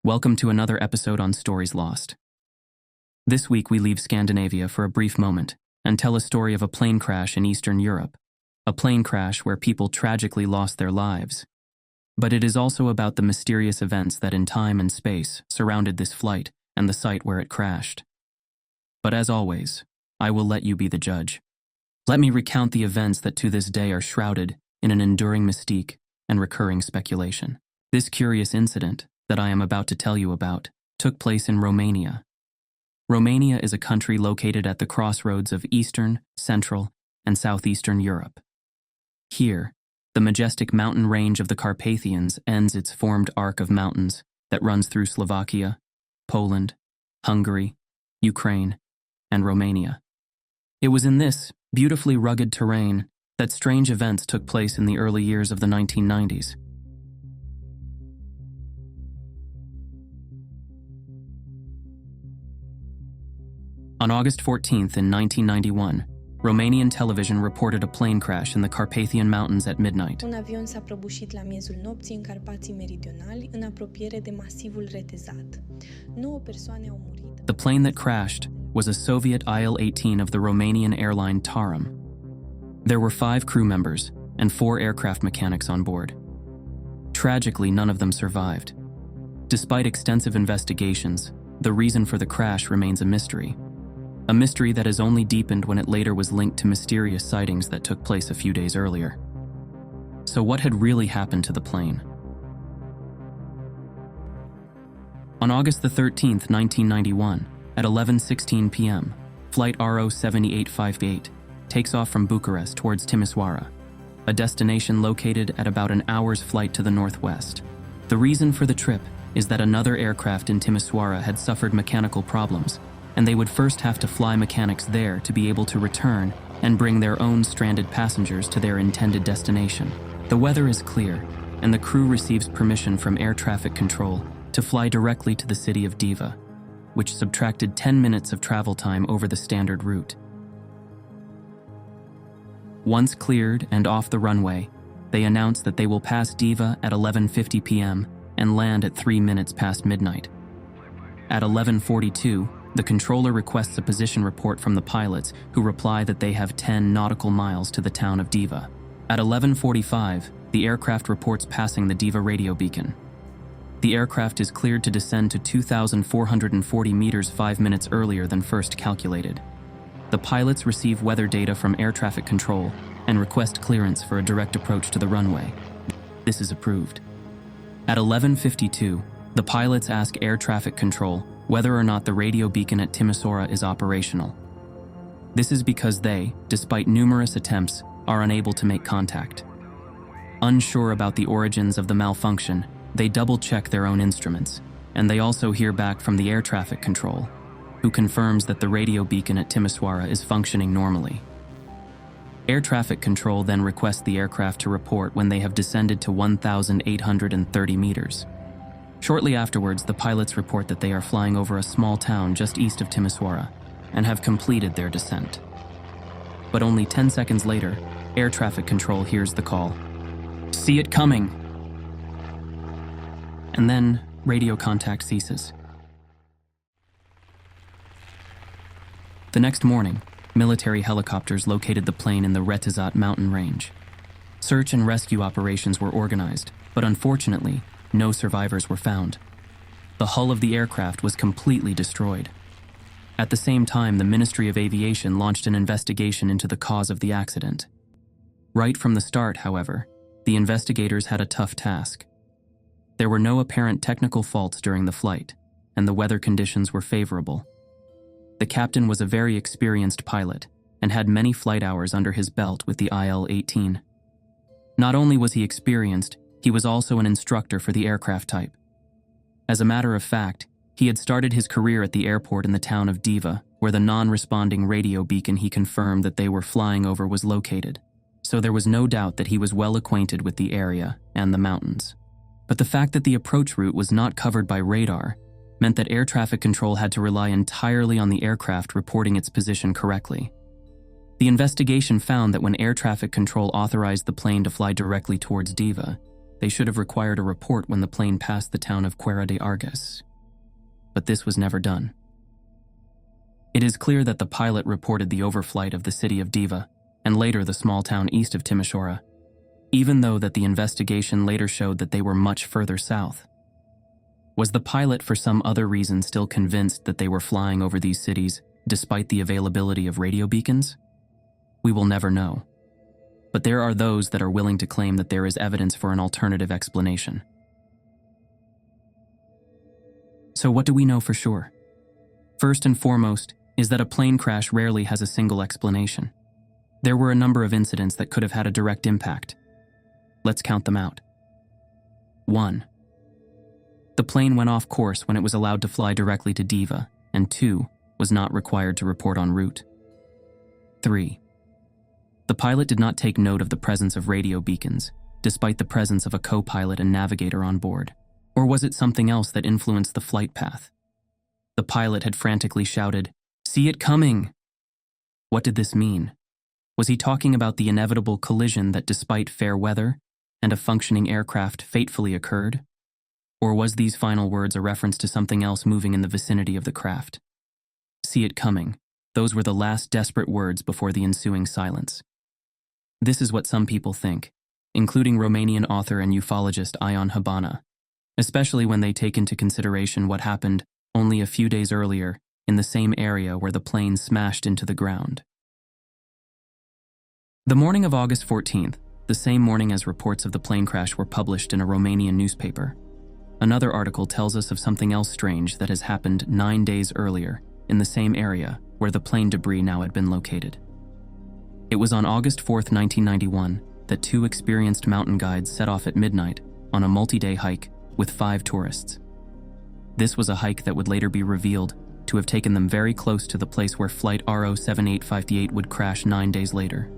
Welcome to another episode on Stories Lost. This week we leave Scandinavia for a brief moment and tell a story of a plane crash in Eastern Europe, a plane crash where people tragically lost their lives. But it is also about the mysterious events that in time and space surrounded this flight and the site where it crashed. But as always, I will let you be the judge. Let me recount the events that to this day are shrouded in an enduring mystique and recurring speculation. This curious incident that I am about to tell you about took place in Romania. Romania is a country located at the crossroads of Eastern, Central, and Southeastern Europe. Here, the majestic mountain range of the Carpathians ends its formed arc of mountains that runs through Slovakia, Poland, Hungary, Ukraine, and Romania. It was in this beautifully rugged terrain that strange events took place in the early years of the 1990s. On August 14th in 1991, Romanian television reported a plane crash in the Carpathian Mountains at midnight. Un avion s-a prăbușit la miezul nopții în Carpații Meridionali, în apropiere de masivul retezat. 9 persoane au murit. The plane that crashed was a Soviet Il-18 of the Romanian airline Taram. There were 5 crew members and 4 aircraft mechanics on board. Tragically, none of them survived. Despite extensive investigations, the reason for the crash remains a mystery. A mystery that has only deepened when it later was linked to mysterious sightings that took place a few days earlier. So what had really happened to the plane? On August the 13th, 1991, at 11:16 p.m., flight RO 7858 takes off from Bucharest towards Timisoara, a destination located at about an hour's flight to the northwest. The reason for the trip is that another aircraft in Timisoara had suffered mechanical problems, and they would first have to fly mechanics there to be able to return and bring their own stranded passengers to their intended destination. The weather is clear, and the crew receives permission from air traffic control to fly directly to the city of Diva, which subtracted 10 minutes of travel time over the standard route. Once cleared and off the runway, they announce that they will pass Diva at 11:50 p.m. and land at 3 minutes past midnight. At 11:42, the controller requests a position report from the pilots, who reply that they have 10 nautical miles to the town of Diva. At 11:45, the aircraft reports passing the Diva radio beacon. The aircraft is cleared to descend to 2,440 meters 5 minutes earlier than first calculated. The pilots receive weather data from air traffic control and request clearance for a direct approach to the runway. This is approved. At 11:52, the pilots ask air traffic control whether or not the radio beacon at Timisoara is operational. This is because they, despite numerous attempts, are unable to make contact. Unsure about the origins of the malfunction, they double-check their own instruments, and they also hear back from the air traffic control, who confirms that the radio beacon at Timisoara is functioning normally. Air traffic control then requests the aircraft to report when they have descended to 1,830 meters. Shortly afterwards, the pilots report that they are flying over a small town just east of Timisoara and have completed their descent. But only 10 seconds later, air traffic control hears the call. "See it coming!" And then, radio contact ceases. The next morning, military helicopters located the plane in the Retezat mountain range. Search and rescue operations were organized, but unfortunately, no survivors were found. The hull of the aircraft was completely destroyed. At the same time, the Ministry of Aviation launched an investigation into the cause of the accident. Right from the start, however, the investigators had a tough task. There were no apparent technical faults during the flight, and the weather conditions were favorable. The captain was a very experienced pilot and had many flight hours under his belt with the Il-18. Not only was he experienced, he was also an instructor for the aircraft type. As a matter of fact, he had started his career at the airport in the town of Diva, where the non-responding radio beacon he confirmed that they were flying over was located, so there was no doubt that he was well acquainted with the area and the mountains. But the fact that the approach route was not covered by radar meant that air traffic control had to rely entirely on the aircraft reporting its position correctly. The investigation found that when air traffic control authorized the plane to fly directly towards Diva, they should have required a report when the plane passed the town of Cuera de Argas. But this was never done. It is clear that the pilot reported the overflight of the city of Diva and later the small town east of Timișoara, even though that the investigation later showed that they were much further south. Was the pilot for some other reason still convinced that they were flying over these cities despite the availability of radio beacons? We will never know. But there are those that are willing to claim that there is evidence for an alternative explanation. So what do we know for sure? First and foremost is that a plane crash rarely has a single explanation. There were a number of incidents that could have had a direct impact. Let's count them out. 1. The plane went off course when it was allowed to fly directly to Diva, and 2. Was not required to report en route. 3. The pilot did not take note of the presence of radio beacons, despite the presence of a co-pilot and navigator on board. Or was it something else that influenced the flight path? The pilot had frantically shouted, "See it coming!" What did this mean? Was he talking about the inevitable collision that, despite fair weather and a functioning aircraft, fatefully occurred? Or was these final words a reference to something else moving in the vicinity of the craft? "See it coming." Those were the last desperate words before the ensuing silence. This is what some people think, including Romanian author and ufologist Ion Habana, especially when they take into consideration what happened only a few days earlier in the same area where the plane smashed into the ground. The morning of August 14th, the same morning as reports of the plane crash were published in a Romanian newspaper, another article tells us of something else strange that has happened 9 days earlier in the same area where the plane debris now had been located. It was on August 4th, 1991, that 2 experienced mountain guides set off at midnight on a multi-day hike with 5 tourists. This was a hike that would later be revealed to have taken them very close to the place where Flight RO7858 would crash 9 days later.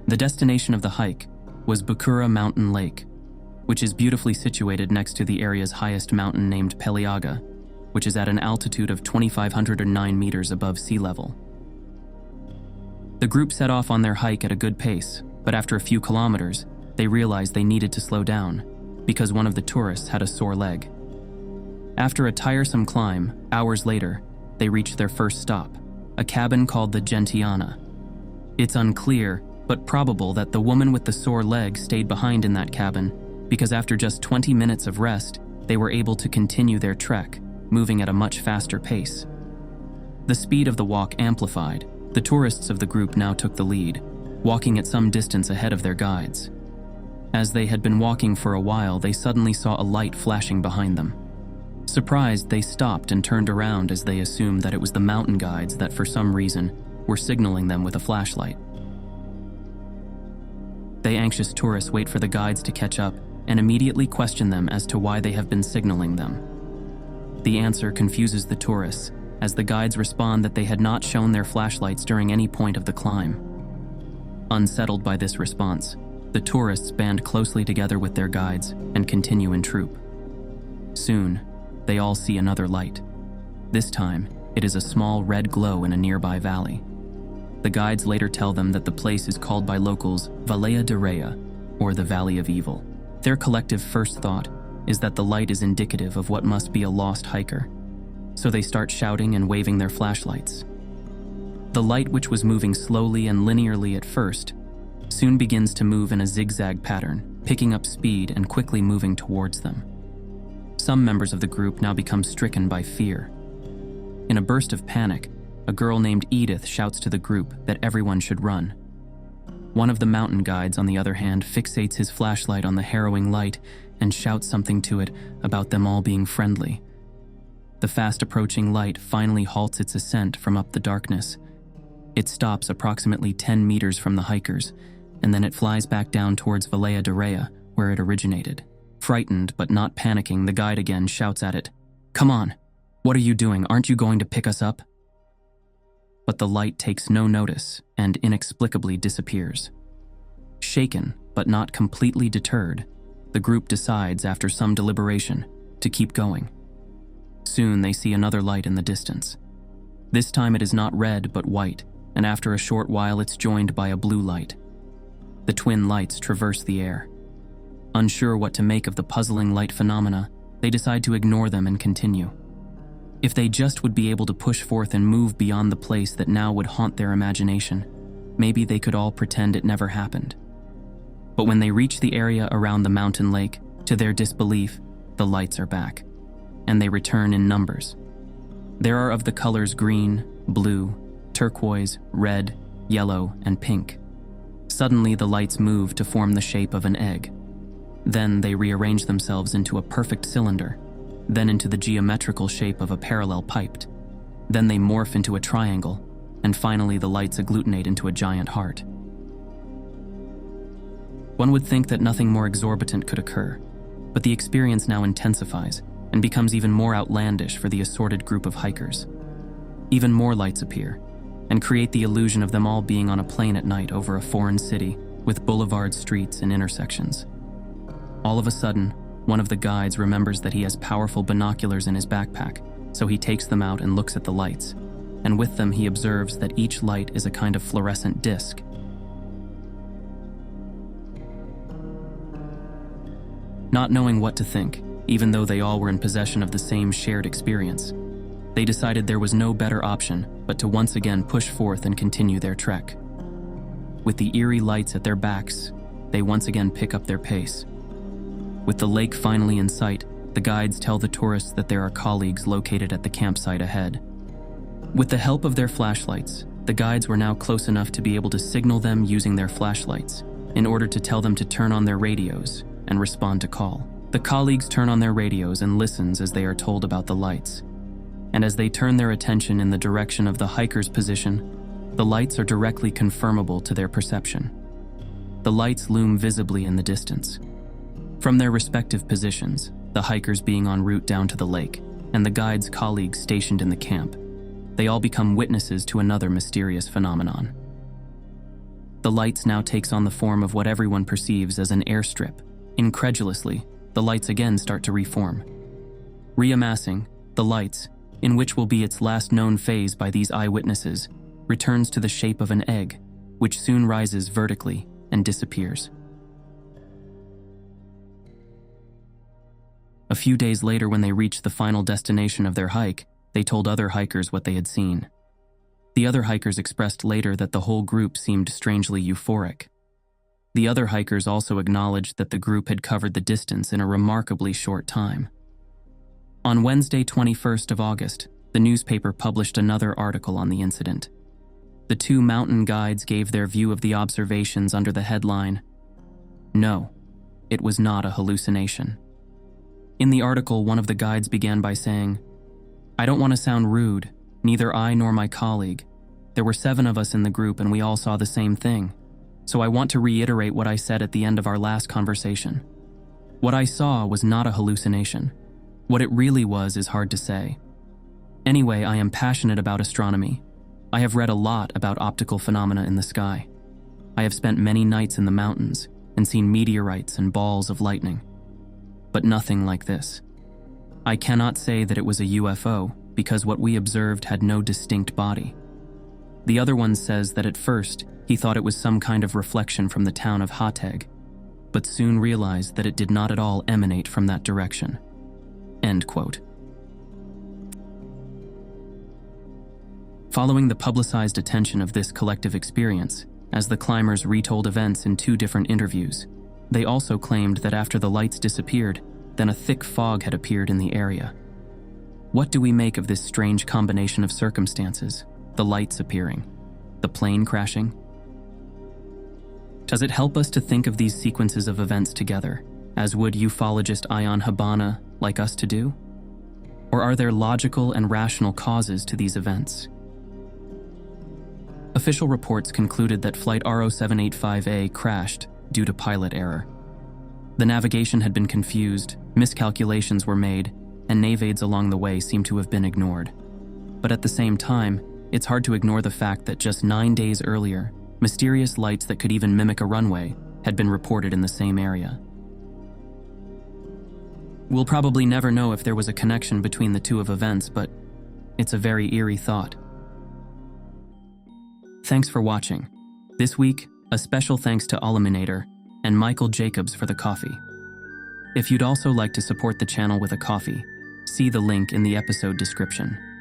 The destination of the hike was Bucura Mountain Lake, which is beautifully situated next to the area's highest mountain named Peliaga, which is at an altitude of 2,509 meters above sea level. The group set off on their hike at a good pace, but after a few kilometers, they realized they needed to slow down because one of the tourists had a sore leg. After a tiresome climb, hours later, they reached their first stop, a cabin called the Gentiana. It's unclear, but probable that the woman with the sore leg stayed behind in that cabin because after just 20 minutes of rest, they were able to continue their trek, moving at a much faster pace. The speed of the walk amplified. The tourists of the group now took the lead, walking at some distance ahead of their guides. As they had been walking for a while, they suddenly saw a light flashing behind them. Surprised, they stopped and turned around as they assumed that it was the mountain guides that for some reason were signaling them with a flashlight. The anxious tourists wait for the guides to catch up and immediately question them as to why they have been signaling them. The answer confuses the tourists, as the guides respond that they had not shown their flashlights during any point of the climb. Unsettled by this response, the tourists band closely together with their guides and continue in troop. Soon, they all see another light. This time, it is a small red glow in a nearby valley. The guides later tell them that the place is called by locals Valea de Rea, or the Valley of Evil. Their collective first thought is that the light is indicative of what must be a lost hiker, so they start shouting and waving their flashlights. The light, which was moving slowly and linearly at first, soon begins to move in a zigzag pattern, picking up speed and quickly moving towards them. Some members of the group now become stricken by fear. In a burst of panic, a girl named Edith shouts to the group that everyone should run. One of the mountain guides, on the other hand, fixates his flashlight on the harrowing light and shouts something to it about them all being friendly. The fast-approaching light finally halts its ascent from up the darkness. It stops approximately 10 meters from the hikers, and then it flies back down towards Valea de Rea, where it originated. Frightened but not panicking, the guide again shouts at it, "Come on, what are you doing? Aren't you going to pick us up?" But the light takes no notice and inexplicably disappears. Shaken but not completely deterred, the group decides, after some deliberation, to keep going. Soon they see another light in the distance. This time it is not red but white, and after a short while it's joined by a blue light. The twin lights traverse the air. Unsure what to make of the puzzling light phenomena, they decide to ignore them and continue. If they just would be able to push forth and move beyond the place that now would haunt their imagination, maybe they could all pretend it never happened. But when they reach the area around the mountain lake, to their disbelief, the lights are back, and they return in numbers. There are of the colors green, blue, turquoise, red, yellow, and pink. Suddenly, the lights move to form the shape of an egg. Then they rearrange themselves into a perfect cylinder, then into the geometrical shape of a parallel pipe. Then they morph into a triangle, and finally the lights agglutinate into a giant heart. One would think that nothing more exorbitant could occur, but the experience now intensifies and becomes even more outlandish for the assorted group of hikers. Even more lights appear, and create the illusion of them all being on a plane at night over a foreign city with boulevard streets and intersections. All of a sudden, one of the guides remembers that he has powerful binoculars in his backpack, so he takes them out and looks at the lights, and with them he observes that each light is a kind of fluorescent disc. Not knowing what to think, even though they all were in possession of the same shared experience, they decided there was no better option but to once again push forth and continue their trek. With the eerie lights at their backs, they once again pick up their pace. With the lake finally in sight, the guides tell the tourists that there are colleagues located at the campsite ahead. With the help of their flashlights, the guides were now close enough to be able to signal them using their flashlights in order to tell them to turn on their radios and respond to call. The colleagues turn on their radios and listens as they are told about the lights. And as they turn their attention in the direction of the hiker's position, the lights are directly confirmable to their perception. The lights loom visibly in the distance. From their respective positions, the hikers being en route down to the lake, and the guide's colleagues stationed in the camp, they all become witnesses to another mysterious phenomenon. The lights now takes on the form of what everyone perceives as an airstrip. Incredulously, the lights again start to reform. Reamassing, the lights, in which will be its last known phase by these eyewitnesses, returns to the shape of an egg, which soon rises vertically and disappears. A few days later, when they reached the final destination of their hike, they told other hikers what they had seen. The other hikers expressed later that the whole group seemed strangely euphoric. The other hikers also acknowledged that the group had covered the distance in a remarkably short time. On Wednesday, 21st of August, the newspaper published another article on the incident. The two mountain guides gave their view of the observations under the headline, "No, it was not a hallucination." In the article, one of the guides began by saying, "I don't want to sound rude, neither I nor my colleague. There were 7 of us in the group and we all saw the same thing. So I want to reiterate what I said at the end of our last conversation. What I saw was not a hallucination. What it really was is hard to say. Anyway, I am passionate about astronomy. I have read a lot about optical phenomena in the sky. I have spent many nights in the mountains and seen meteorites and balls of lightning. But nothing like this. I cannot say that it was a UFO because what we observed had no distinct body. The other one says that at first, he thought it was some kind of reflection from the town of Hateg, but soon realized that it did not at all emanate from that direction." End quote. Following the publicized attention of this collective experience, as the climbers retold events in 2 different interviews, they also claimed that after the lights disappeared, then a thick fog had appeared in the area. What do we make of this strange combination of circumstances? The lights appearing, the plane crashing? Does it help us to think of these sequences of events together, as would ufologist Ion Habana like us to do? Or are there logical and rational causes to these events? Official reports concluded that Flight RO785A crashed due to pilot error. The navigation had been confused, miscalculations were made, and nav aids along the way seemed to have been ignored. But at the same time, it's hard to ignore the fact that just 9 days earlier, mysterious lights that could even mimic a runway had been reported in the same area. We'll probably never know if there was a connection between the two of events, but it's a very eerie thought. Thanks for watching. This week, a special thanks to Aluminator and Michael Jacobs for the coffee. If you'd also like to support the channel with a coffee, see the link in the episode description.